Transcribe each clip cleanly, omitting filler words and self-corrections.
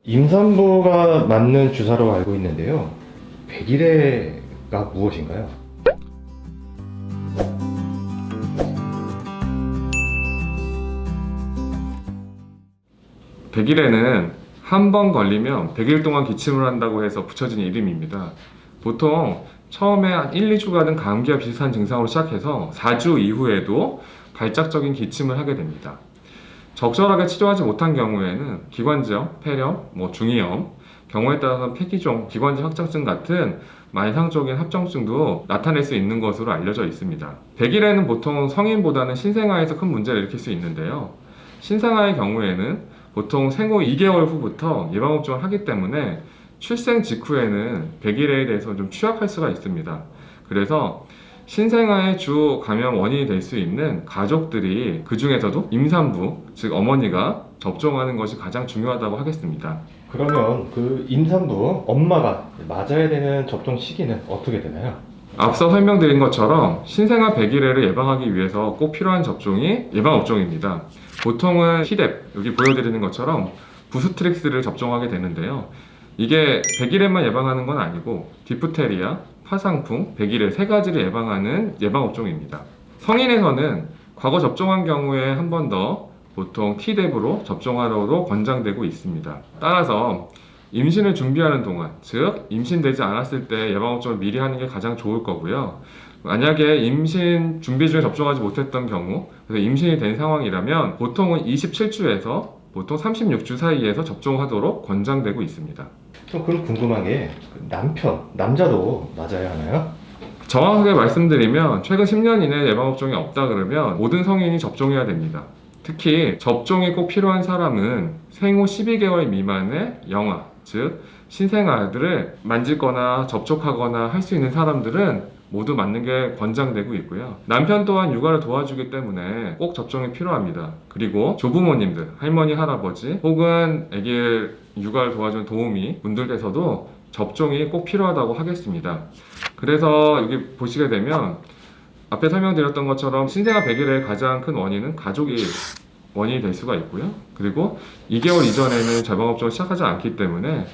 임산부가 맞는 주사로 알고 있는데요. 백일해가 무엇인가요? 백일에는 한 번 걸리면 100일 동안 기침을 한다고 해서 붙여진 이름입니다. 보통 처음에 한 1, 2주간은 감기와 비슷한 증상으로 시작해서 4주 이후에도 발작적인 기침을 하게 됩니다. 적절하게 치료하지 못한 경우에는 기관지염, 폐렴, 중이염, 경우에 따라서는 폐기종, 기관지 확장증 같은 만상적인 합병증도 나타낼 수 있는 것으로 알려져 있습니다. 백일에는 보통 성인보다는 신생아에서 큰 문제를 일으킬 수 있는데요. 신생아의 경우에는 보통 생후 2개월 후부터 예방접종을 하기 때문에 출생 직후에는 백일해에 대해서 좀 취약할 수가 있습니다. 그래서 신생아의 주 감염 원인이 될 수 있는 가족들이 그 중에서도 임산부, 즉 어머니가 접종하는 것이 가장 중요하다고 하겠습니다. 그러면 그 임산부 엄마가 맞아야 되는 접종 시기는 어떻게 되나요? 앞서 설명드린 것처럼 신생아 백일해를 예방하기 위해서 꼭 필요한 접종이 예방접종입니다. 보통은 티뎁, 여기 보여드리는 것처럼 부스트릭스를 접종하게 되는데요. 이게 백일해만 예방하는 건 아니고 디프테리아, 파상풍, 백일해 세 가지를 예방하는 예방접종입니다. 성인에서는 과거 접종한 경우에 한 번 더 보통 티뎁으로 접종하려고 권장되고 있습니다. 따라서 임신을 준비하는 동안, 즉 임신되지 않았을 때 예방접종을 미리 하는 게 가장 좋을 거고요. 만약에 임신 준비 중에 접종하지 못했던 경우, 그래서 임신이 된 상황이라면 보통은 27주에서 보통 36주 사이에서 접종하도록 권장되고 있습니다. 그럼 궁금한 게 남자도 맞아야 하나요? 정확하게 말씀드리면 최근 10년 이내에 예방접종이 없다 그러면 모든 성인이 접종해야 됩니다. 특히 접종이 꼭 필요한 사람은 생후 12개월 미만의 영아, 즉 신생아들을 만지거나 접촉하거나 할 수 있는 사람들은 모두 맞는 게 권장되고 있고요. 남편 또한 육아를 도와주기 때문에 꼭 접종이 필요합니다. 그리고 조부모님들, 할머니, 할아버지 혹은 아기를 육아를 도와주는 도우미 분들께서도 접종이 꼭 필요하다고 하겠습니다. 그래서 여기 보시게 되면 앞에 설명드렸던 것처럼 신생아 백일의 가장 큰 원인은 가족이 원인이 될 수가 있고요. 그리고 2개월 이전에는 예방접종을 시작하지 않기 때문에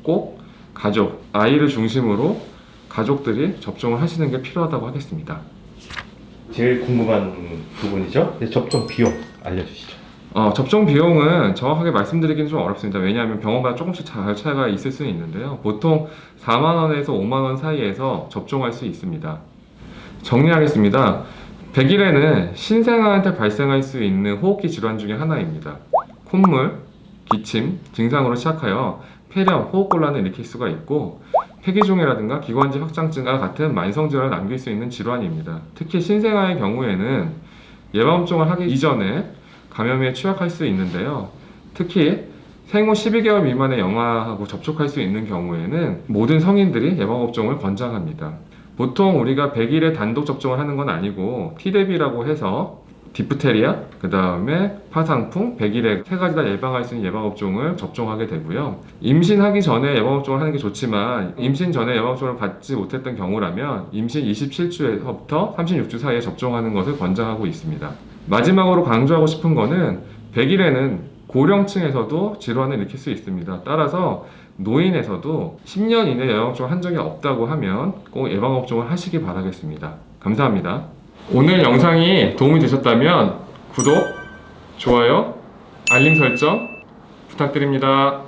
꼭 가족, 아이를 중심으로 가족들이 접종을 하시는 게 필요하다고 하겠습니다. 제일 궁금한 부분이죠. 접종 비용 알려주시죠. 접종 비용은 정확하게 말씀드리기는 좀 어렵습니다. 왜냐하면 병원마다 조금씩 차이가 있을 수는 있는데요. 보통 4만 원에서 5만 원 사이에서 접종할 수 있습니다. 정리하겠습니다. 백일해는 신생아한테 발생할 수 있는 호흡기 질환 중에 하나입니다. 콧물, 기침 증상으로 시작하여 폐렴, 호흡곤란을 일으킬 수가 있고 폐기종이라든가 기관지 확장증과 같은 만성 질환을 남길 수 있는 질환입니다. 특히 신생아의 경우에는 예방접종을 하기 이전에 감염에 취약할 수 있는데요. 특히 생후 12개월 미만의 영아하고 접촉할 수 있는 경우에는 모든 성인들이 예방접종을 권장합니다. 보통 우리가 백일해 단독 접종을 하는 건 아니고 티뎁이라고 해서 디프테리아, 그 다음에 파상풍, 백일해 세 가지 다 예방할 수 있는 예방접종을 접종하게 되고요. 임신하기 전에 예방접종을 하는 게 좋지만 임신 전에 예방접종을 받지 못했던 경우라면 임신 27주에서부터 36주 사이에 접종하는 것을 권장하고 있습니다. 마지막으로 강조하고 싶은 거는 백일해는 고령층에서도 질환을 일으킬 수 있습니다. 따라서 노인에서도 10년 이내 예방접종을 한 적이 없다고 하면 꼭 예방접종을 하시기 바라겠습니다. 감사합니다. 오늘 영상이 도움이 되셨다면 구독, 좋아요, 알림 설정 부탁드립니다.